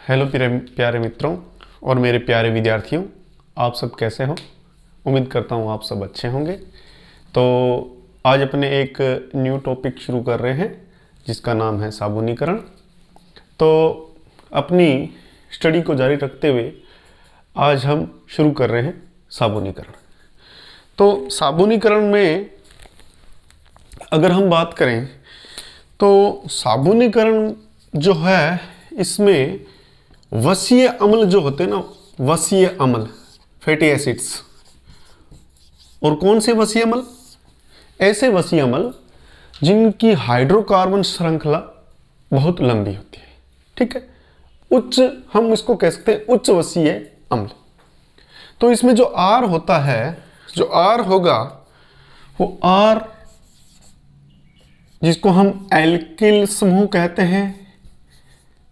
Hello प्यारे मित्रों और मेरे प्यारे विद्यार्थियों, आप सब कैसे हो। उम्मीद करता हूँ आप सब अच्छे होंगे। तो आज अपने एक न्यू टॉपिक शुरू कर रहे हैं जिसका नाम है साबुनीकरण। तो अपनी स्टडी को जारी रखते हुए आज हम शुरू कर रहे हैं साबुनीकरण। तो साबुनीकरण में अगर हम बात करें तो साबुनीकरण जो है इसमें वसीय अम्ल जो होते हैं ना, वसीय अम्ल फैटी एसिड्स, और कौन से वसीय अम्ल? ऐसे वसीय अम्ल जिनकी हाइड्रोकार्बन श्रृंखला बहुत लंबी होती है। ठीक है, उच्च, हम इसको कह सकते हैं उच्च वसीय अम्ल। तो इसमें जो आर होता है, जो आर होगा वो आर जिसको हम एल्किल समूह कहते हैं,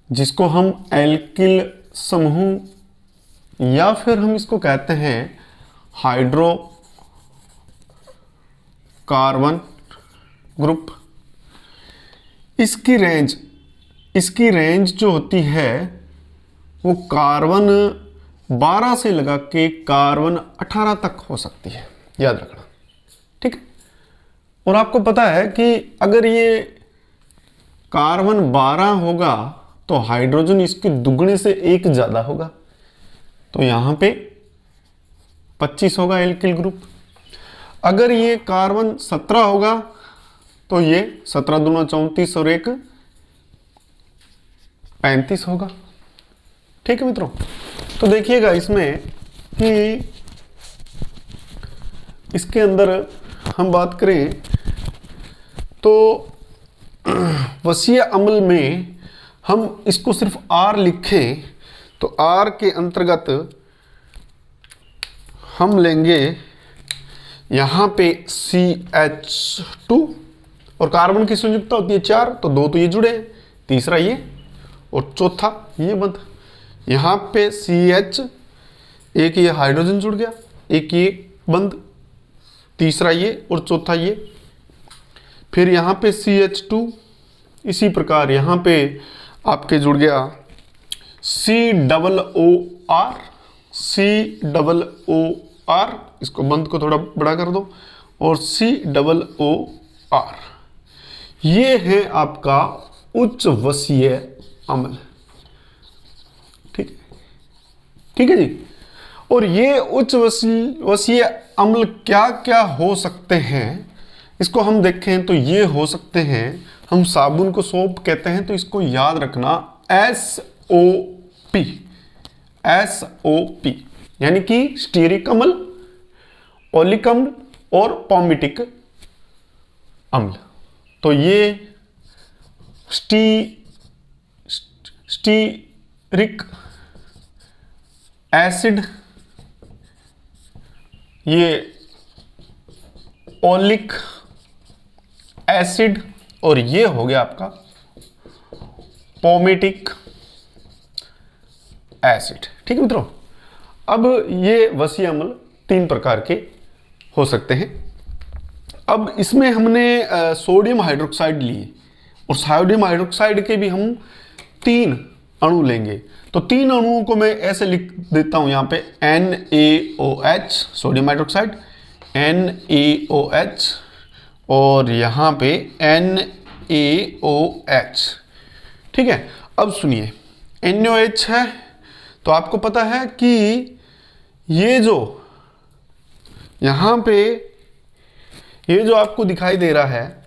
जिसको हम एल्किल समूह या फिर हम इसको कहते हैं हाइड्रोकार्बन ग्रुप। इसकी रेंज जो होती है वो कार्बन 12 से लगा के कार्बन 18 तक हो सकती है, याद रखना। ठीक है, और आपको पता है कि अगर ये कार्बन 12 होगा तो हाइड्रोजन इसके दुगने से एक ज्यादा होगा, तो यहां पे 25 होगा एल्किल ग्रुप। अगर ये कार्बन 17 होगा तो ये 17 दूना 34 और एक 35 होगा। ठीक है मित्रों, तो देखिएगा इसमें कि इसके अंदर हम बात करें तो वसीय अम्ल में हम इसको सिर्फ R लिखें तो R के अंतर्गत हम लेंगे यहां पे CH2 और कार्बन की संयुक्ता होती है 4, तो 2 तो ये जुड़े हैं, तीसरा ये और चौथा ये बंद। यहां पे CH, एक ये हाइड्रोजन जुड़ गया, एक ये बंद, तीसरा ये और चौथा ये। फिर यहां पे CH2, इसी प्रकार यहां पे आपके जुड़ गया COOR, इसको बंद को थोड़ा बड़ा कर दो, और COOR। ये है आपका उच्च वसीय अम्ल। ठीक है जी। और ये उच्च वसीय अम्ल क्या क्या हो सकते हैं इसको हम देखें तो ये हो सकते हैं, हम साबुन को सोप कहते हैं तो इसको याद रखना, SOP यानी कि स्टीयरिक अम्ल, ओलिक अम्ल और पॉमिटिक अम्ल। तो ये स्टीयरिक एसिड, ये ओलिक एसिड और ये हो गया आपका पॉमिटिक एसिड। ठीक है मित्रों, अब ये वसीय अम्ल 3 प्रकार के हो सकते हैं। अब इसमें हमने सोडियम हाइड्रोक्साइड लिए और सोडियम हाइड्रोक्साइड के भी हम 3 अणु लेंगे। तो 3 अणुओं को मैं ऐसे लिख देता हूं यहां पे NaOH, सोडियम हाइड्रोक्साइड, NaOH और यहां पे NaOH। ठीक है, अब सुनिए, NaOH है तो आपको पता है कि ये जो यहां पे ये जो आपको दिखाई दे रहा है,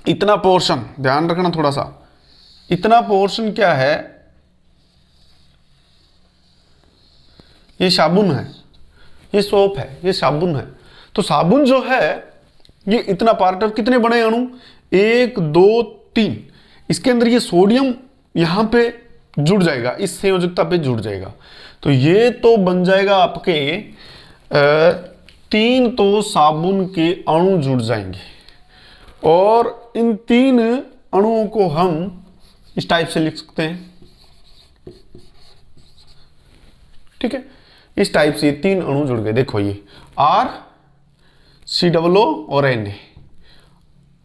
इतना पोर्शन ध्यान रखना थोड़ा सा, इतना पोर्शन क्या है? ये साबुन है, ये सोप है, ये साबुन है। तो साबुन जो है ये इतना पार्ट, कितने बने अणु? 1 2 3। इसके अंदर ये सोडियम यहां पे जुड़ जाएगा, इस संयोजकता पे जुड़ जाएगा, तो ये तो बन जाएगा आपके 3 तो साबुन के अणु जुड़ जाएंगे। और इन 3 अणुओं को हम इस टाइप से लिख सकते हैं। ठीक है, इस टाइप से 3 अणु जुड़ गए। देखो ये R COO और Na,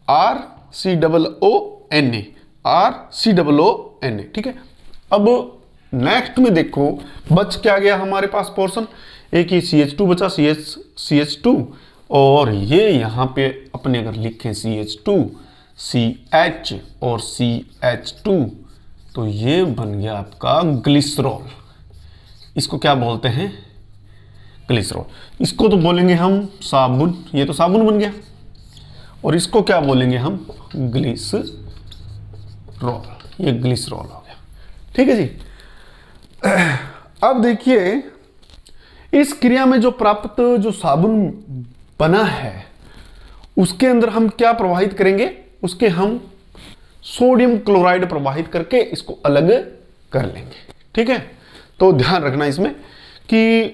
R COO Na, R COO Na। ठीक है, अब नेक्स्ट में देखो बच क्या गया हमारे पास पोर्शन, एक ही CH2 बचा, CH2, और ये यहाँ पे अपने अगर लिखें CH2 CH और CH2 तो ये बन गया आपका ग्लिसरॉल। इसको क्या बोलते हैं? ग्लिसरॉल। इसको तो बोलेंगे हम साबुन, ये तो साबुन बन गया, और इसको क्या बोलेंगे हम? ग्लिसरॉल। ये ग्लिसरॉल हो गया, ठीक है जी। अब देखिए इस क्रिया में जो प्राप्त जो साबुन बना है उसके अंदर हम क्या प्रवाहित करेंगे? उसके हम सोडियम क्लोराइड प्रवाहित करके इसको अलग कर लेंगे, ठीक है। तो ध्यान रखना इसमें कि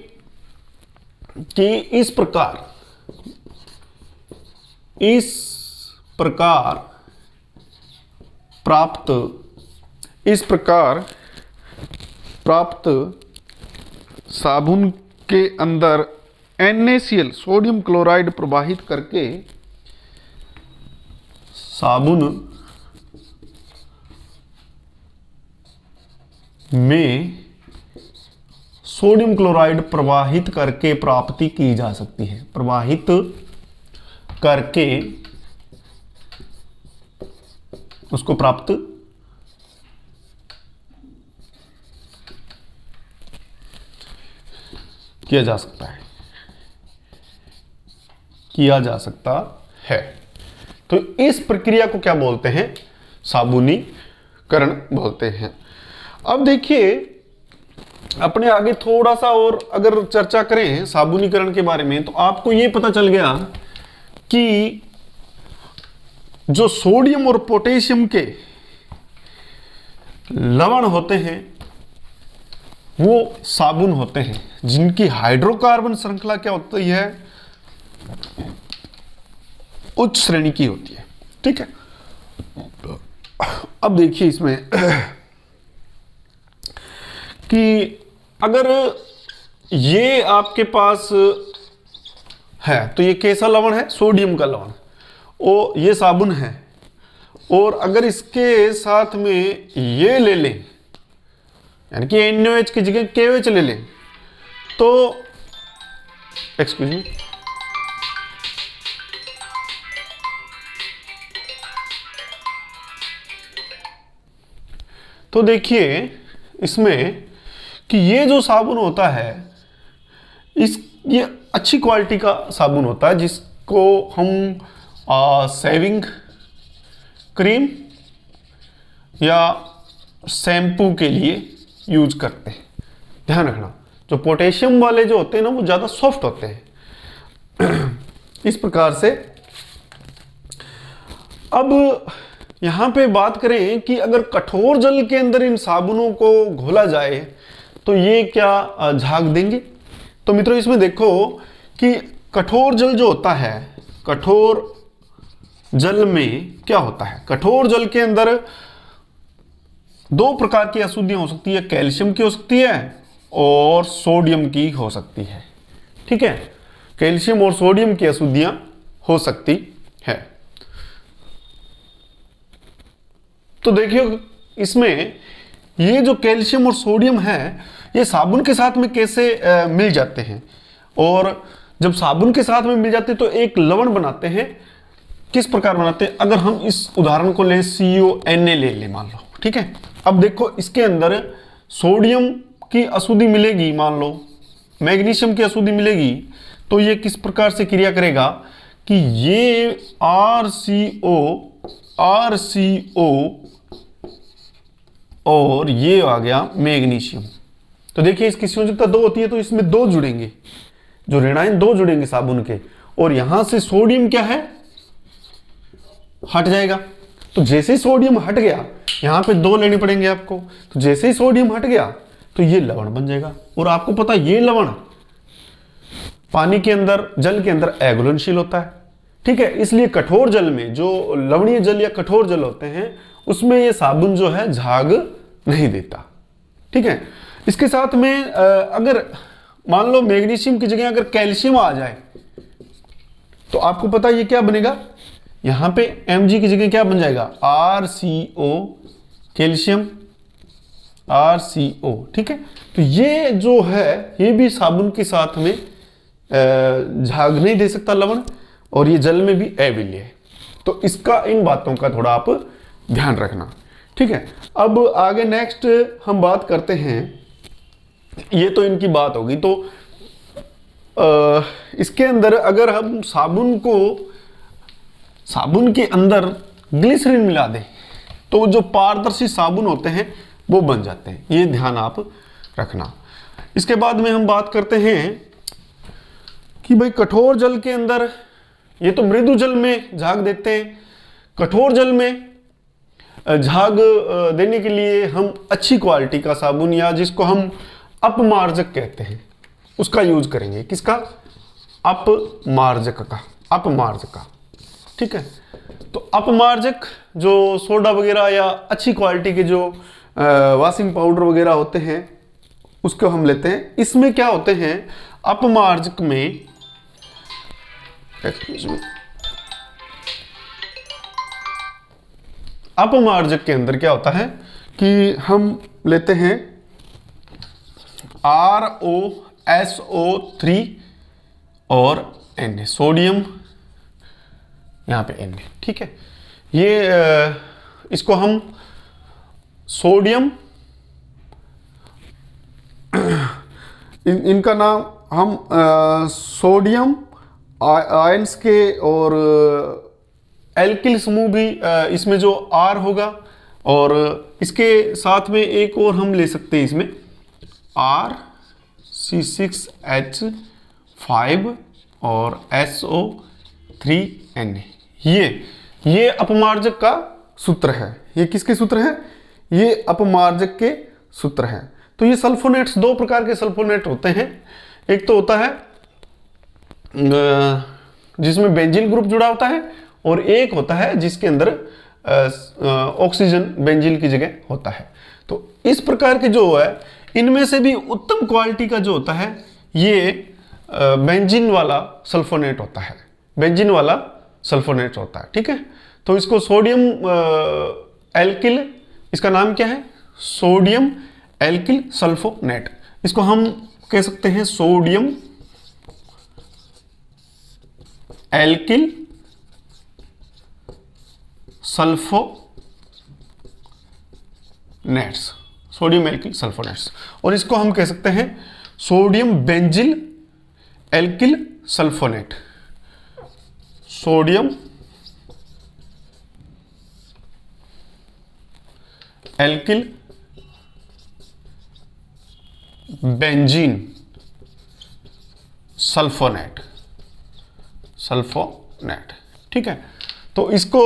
इस प्रकार प्राप्त साबुन के अंदर NaCl सोडियम क्लोराइड प्रवाहित करके साबुन में सोडियम क्लोराइड प्रवाहित करके प्राप्ति की जा सकती है, प्रवाहित करके उसको प्राप्त किया जा सकता है। तो इस प्रक्रिया को क्या बोलते हैं? साबुनीकरण बोलते हैं। अब देखिए अपने आगे थोड़ा सा और अगर चर्चा करें साबुनीकरण के बारे में, तो आपको यह पता चल गया कि जो सोडियम और पोटेशियम के लवण होते हैं वो साबुन होते हैं, जिनकी हाइड्रोकार्बन श्रृंखला क्या होती है? उच्च श्रेणी की होती है, ठीक है। अब देखिए इसमें कि अगर ये आपके पास है तो ये कैसा लवण है? सोडियम का लवण, और ये साबुन है, और अगर इसके साथ में ये ले लें, यानी कि NaOH की जगह KOH ले लें, तो एक्सक्यूज मी, तो देखिए इसमें कि ये जो साबुन होता है ये अच्छी क्वालिटी का साबुन होता है, जिसको हम शेविंग क्रीम या शैम्पू के लिए यूज करते हैं। ध्यान रखना जो पोटेशियम वाले जो होते हैं ना वो ज़्यादा सॉफ्ट होते हैं। इस प्रकार से अब यहाँ पे बात करें कि अगर कठोर जल के अंदर इन साबुनों को घोला जाए तो ये क्या झाग देंगे? तो मित्रों इसमें देखो कि कठोर जल जो होता है, कठोर जल में क्या होता है? कठोर जल के अंदर दो प्रकार की अशुद्धियां हो सकती है, कैल्शियम की हो सकती है और सोडियम की हो सकती है, ठीक है। कैल्शियम और सोडियम की अशुद्धियां हो सकती है। तो देखिए इसमें ये जो कैल्शियम और सोडियम है ये साबुन के साथ में कैसे मिल जाते हैं, और जब साबुन के साथ में मिल जाते हैं तो एक लवण बनाते हैं। किस प्रकार बनाते हैं? अगर हम इस उदाहरण को लें, CONa ले लें मान लो, ठीक है। अब देखो इसके अंदर सोडियम की अशुद्धि मिलेगी, मान लो मैग्नीशियम की अशुद्धि मिलेगी, तो ये किस प्रकार से क्रिया करेगा कि ये RCO और ये आ गया मैग्नीशियम। तो देखिए इसकी संयोजकता 2 होती है, तो इसमें 2 जुड़ेंगे, जो ऋणायन 2 जुड़ेंगे साबुन के, और यहां से सोडियम क्या है? हट जाएगा। तो जैसे ही सोडियम हट गया, यहां पे 2 लेने पड़ेंगे आपको, तो जैसे ही सोडियम हट गया तो ये लवण बन जाएगा। और आपको पता ये लवण पानी के अंदर, जल के अंदर अघुलनशील होता है, ठीक है। इसलिए कठोर जल में, जो लवणीय जल या कठोर जल होते हैं, उसमें ये साबुन जो है झाग नहीं देता, ठीक है। इसके साथ में अगर मान लो मैग्नीशियम की जगह अगर कैल्शियम आ जाए तो आपको पता ये क्या बनेगा? यहां पे Mg की जगह क्या बन जाएगा? RCO कैल्शियम RCO, ठीक है। तो ये जो है ये भी साबुन के साथ में झाग नहीं दे सकता लवण, और ये जल में भी अविल्य है। तो इसका, इन बातों का थोड़ा आप ध्यान रखना, ठीक है। अब आगे नेक्स्ट हम बात करते हैं, ये तो इनकी बात होगी। तो इसके अंदर अगर हम साबुन के अंदर ग्लिसरीन मिला दें तो जो पारदर्शी साबुन होते हैं वो बन जाते हैं, ये ध्यान आप रखना। इसके बाद में हम बात करते हैं कि भाई कठोर जल के अंदर, ये तो मृदु जल में झाग देते हैं, कठोर जल में झाग देने के लिए हम अच्छी क्वालिटी का साबुन, या जिसको हम अपमार्जक कहते हैं, उसका यूज करेंगे। किसका? अपमार्जक का, ठीक है। तो अपमार्जक जो सोडा वगैरह या अच्छी क्वालिटी के जो वॉशिंग पाउडर वगैरह होते हैं उसको हम लेते हैं। इसमें क्या होते हैं अपमार्जक में, अपमार्जक के अंदर क्या होता है कि हम लेते हैं ROSO3 और Na, सोडियम, यहाँ पे Na, ठीक है। ये इसको हम सोडियम, इनका नाम हम सोडियम आयंस के, और एल्किल समूह भी इसमें जो R होगा, और इसके साथ में एक और हम ले सकते हैं इसमें RC6H5 और SO3Na। ये अपमार्जक का सूत्र है। ये किसके सूत्र है? ये अपमार्जक के सूत्र हैं। तो ये सल्फोनेट्स, दो प्रकार के सल्फोनेट होते हैं। एक तो होता है जिसमें बेंजील ग्रुप जुड़ा होता है, और एक होता है जिसके अंदर ऑक्सीजन बेंजील की जगह होता है। तो इस प्रकार के जो है, इनमें से भी उत्तम क्वालिटी का जो होता है ये बेंजीन वाला सल्फोनेट होता है, बेंजीन वाला सल्फोनेट होता है, ठीक है। तो इसको सोडियम एल्किल, इसका नाम क्या है? Sodium alkyl sulphonate. इसको हम कह सकते हैं sodium alkyl sulphonates, sodium alkyl sulphonates. और इसको हम कह सकते हैं sodium benzyl alkyl sulphonate, sodium alkyl benzene sulphonate, ठीक है। तो इसको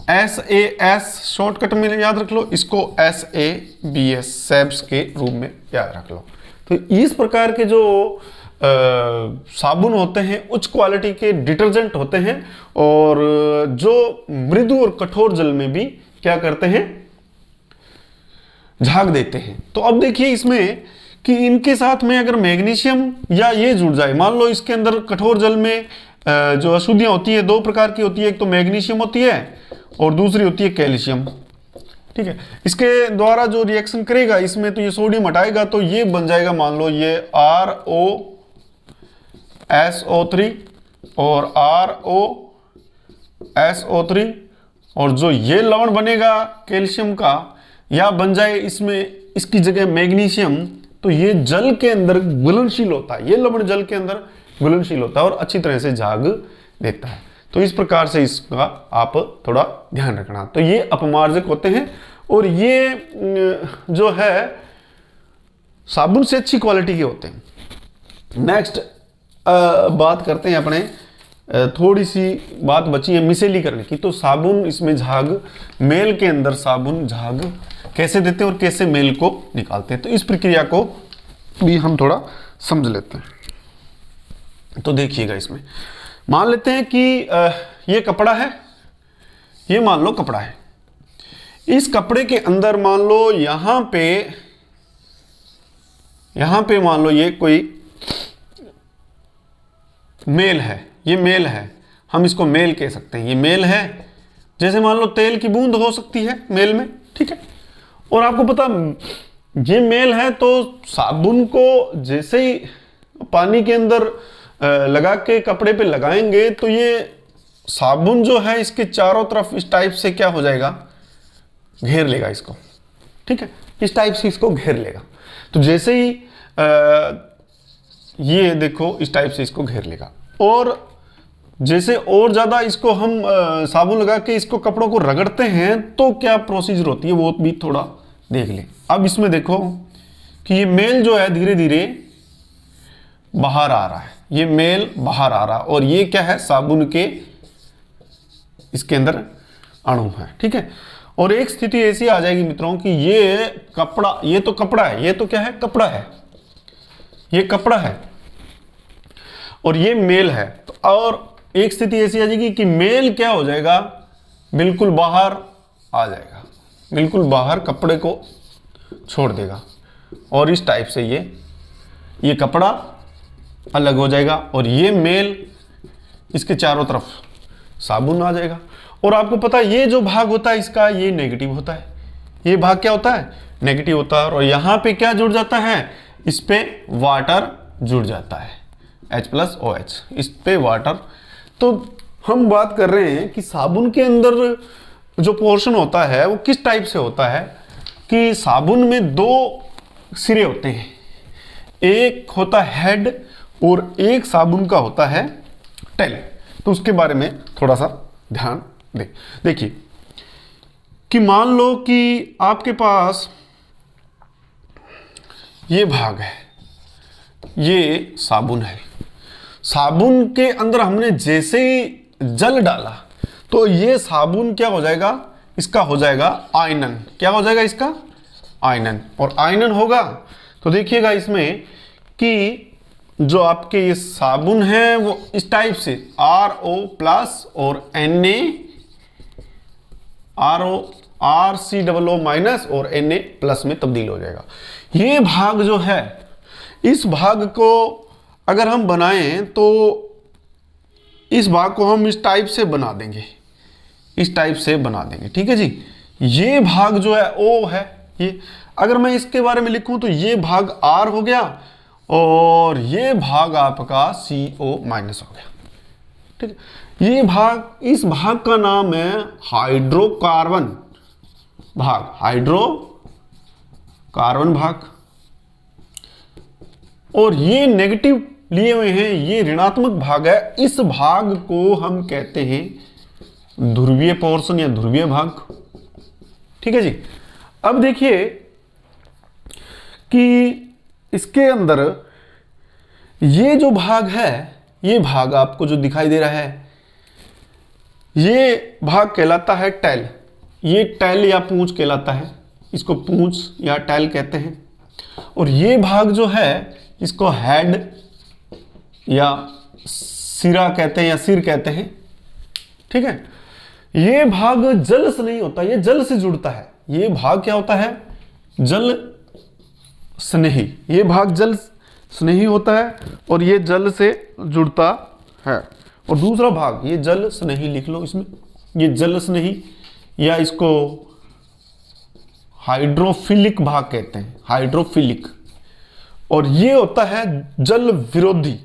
SAS शॉर्टकट में याद रख लो, इसको SABS सैब्स के रूप में याद रख लो। तो इस प्रकार के जो साबुन होते हैं उच्च क्वालिटी के डिटर्जेंट होते हैं, और जो मृदु और कठोर जल में भी क्या करते हैं? झाग देते हैं। तो अब देखिए इसमें कि इनके साथ में अगर मैग्नीशियम या ये जुड़ जाए, मान लो इसके अंदर कठोर जल में जो अशुद्धियां होती है दो प्रकार की होती है, एक तो मैग्नीशियम होती है और दूसरी होती है कैल्शियम, ठीक है। इसके द्वारा जो रिएक्शन करेगा इसमें, तो ये सोडियम हटाएगा तो ये बन जाएगा, मान लो ये ROSO3 और ROSO3, और जो ये लवण बनेगा कैल्शियम का, या बन जाए इसमें इसकी जगह मैग्नीशियम, तो ये जल के अंदर घुलनशील होता है, ये लवण जल के अंदर घुलनशील होता है और अच्छी तरह से झाग देता है। तो इस प्रकार से इसका आप थोड़ा ध्यान रखना। तो ये अपमार्जक होते हैं, और ये जो है साबुन से अच्छी क्वालिटी के होते हैं। नेक्स्ट बात करते हैं अपने, थोड़ी सी बात बची है मिसेली करने की। तो साबुन, इसमें झाग, मेल के अंदर साबुन झाग कैसे देते हैं और कैसे मेल को निकालते हैं, तो इस प्रक्रिया को भी हम थोड़ा समझ लेते हैं। तो देखिएगा, इसमें मान लेते हैं कि ये कपड़ा है, ये मान लो कपड़ा है। इस कपड़े के अंदर मान लो यहां पे मान लो ये कोई मेल है, ये मेल है, हम इसको मेल कह सकते हैं, ये मेल है। जैसे मान लो तेल की बूंद हो सकती है मेल में, ठीक है। और आपको पता ये मेल है, तो साबुन को जैसे ही पानी के अंदर लगा के कपड़े पे लगाएंगे तो ये साबुन जो है इसके चारों तरफ इस टाइप से क्या हो जाएगा, घेर लेगा इसको। ठीक है, इस टाइप से इसको घेर लेगा। तो जैसे ही ये देखो इस टाइप से इसको घेर लेगा, और जैसे और ज्यादा इसको हम साबुन लगा के इसको कपड़ों को रगड़ते हैं तो क्या प्रोसीजर होती है वो भी थोड़ा देख लें। अब इसमें देखो कि ये मेल जो है धीरे धीरे बाहर आ रहा है, ये मेल बाहर आ रहा है, और ये क्या है, साबुन के इसके अंदर अणु है। ठीक है, और एक स्थिति ऐसी आ जाएगी मित्रों कि ये कपड़ा, ये तो कपड़ा है, ये तो क्या है, कपड़ा है, ये कपड़ा है और ये मेल है। तो और एक स्थिति ऐसी आ जाएगी कि मेल क्या हो जाएगा, बिल्कुल बाहर आ जाएगा, बिल्कुल बाहर कपड़े को छोड़ देगा, और इस टाइप से ये कपड़ा अलग हो जाएगा, और ये मेल इसके चारों तरफ साबुन आ जाएगा। और आपको पता है ये जो भाग होता है इसका, ये नेगेटिव होता है, ये भाग क्या होता है, नेगेटिव होता है। और यहां पे क्या जुड़ जाता है, इस पे वाटर जुड़ जाता है, H+OH, इस पे वाटर। तो हम बात कर रहे हैं कि साबुन के अंदर जो पोर्शन होता है वो किस टाइप से होता है कि साबुन में दो सिरे होते हैं, एक होता है हेड और एक साबुन का होता है टेल। तो उसके बारे में थोड़ा सा ध्यान दें। देखिए कि मान लो कि आपके पास ये भाग है, ये साबुन है, साबुन के अंदर हमने जैसे ही जल डाला तो ये साबुन क्या हो जाएगा, इसका हो जाएगा आयनन। क्या हो जाएगा इसका, आयनन। और आयनन होगा तो देखिएगा इसमें कि जो आपके ये साबुन है वो इस टाइप से RO+ और RCOO- और Na+ में तब्दील हो जाएगा। ये भाग जो है, इस भाग को अगर हम बनाएं तो इस भाग को हम इस टाइप से बना देंगे, इस टाइप से बना देंगे। ठीक है जी, ये भाग जो है O है, ये अगर मैं इसके बारे में लिखूं तो ये भाग R हो गया और ये भाग आपका CO- हो गया। ठीक है, ये भाग, इस भाग का नाम है हाइड्रोकार्बन भाग, हाइड्रोकार्बन भाग। और ये नेगेटिव लिए हुए हैं, ये ऋणात्मक भाग है, इस भाग को हम कहते हैं ध्रुवीय पोर्शन या ध्रुवीय भाग। ठीक है जी, अब देखिए कि इसके अंदर ये जो भाग है, ये भाग आपको जो दिखाई दे रहा है, ये भाग कहलाता है टेल। ये टेल या पूंछ कहलाता है, इसको पूंछ या टेल कहते हैं। और ये भाग जो है इसको हेड या सिरा कहते हैं या सिर कहते हैं। ठीक है, ये भाग जल से नहीं होता, ये जल से जुड़ता है। ये भाग क्या होता है, जल स्नेही, ये भाग जल स्नेही होता है और ये जल से जुड़ता है। और दूसरा भाग ये जल स्नेही लिख लो इसमें, ये जल स्नेही या इसको हाइड्रोफिलिक भाग कहते हैं, हाइड्रोफिलिक। और ये होता है जल विरोधी,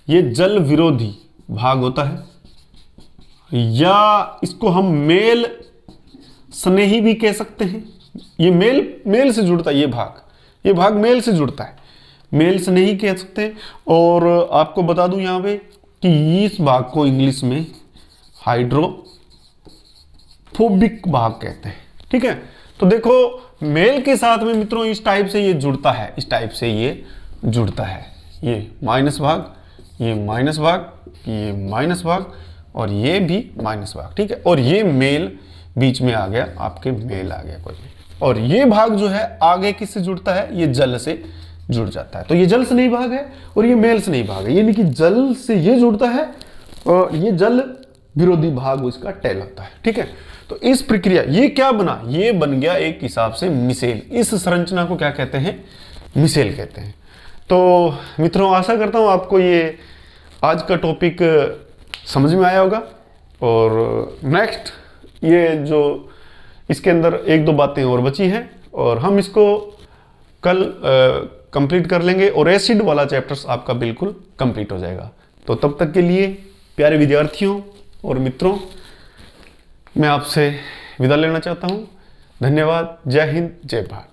ये जल विरोधी भाग होता है, या इसको हम मेल स्नेही भी कह सकते हैं। ये मेल से जुड़ता है, ये भाग मेल से जुड़ता है, मेल स्नेही कह सकते हैं। और आपको बता दूं यहां पे कि इस भाग को इंग्लिश में हाइड्रोफोबिक भाग कहते हैं। ठीक है, तो देखो मेल के साथ में मित्रों इस टाइप से ये जुड़ता है, इस टाइप से ये जुड़ता है, ये माइनस भाग, ये माइनस भाग, ये माइनस भाग और ये भी माइनस भाग। ठीक है, और ये मेल बीच में आ गया, आपके मेल आ गया कोई। और ये भाग जो है आगे किससे जुड़ता है, ये जल से जुड़ जाता है। तो ये जल से नहीं भाग है और ये मेल से नहीं भाग है, यानी कि जल से ये जुड़ता है और ये जल विरोधी भाग इसका टेल होता है। ठीक है, तो इस प्रक्रिया ये क्या बना, ये बन गया एक हिसाब से मिसेल। इस संरचना को क्या कहते हैं, मिसेल कहते हैं। तो मित्रों आशा करता हूं आपको ये आज का टॉपिक समझ में आया होगा। और नेक्स्ट ये जो इसके अंदर एक दो बातें और बची हैं और हम इसको कल कंप्लीट कर लेंगे और एसिड वाला चैप्टर्स आपका बिल्कुल कंप्लीट हो जाएगा। तो तब तक के लिए प्यारे विद्यार्थियों और मित्रों, मैं आपसे विदा लेना चाहता हूँ। धन्यवाद। जय हिंद, जय भारत।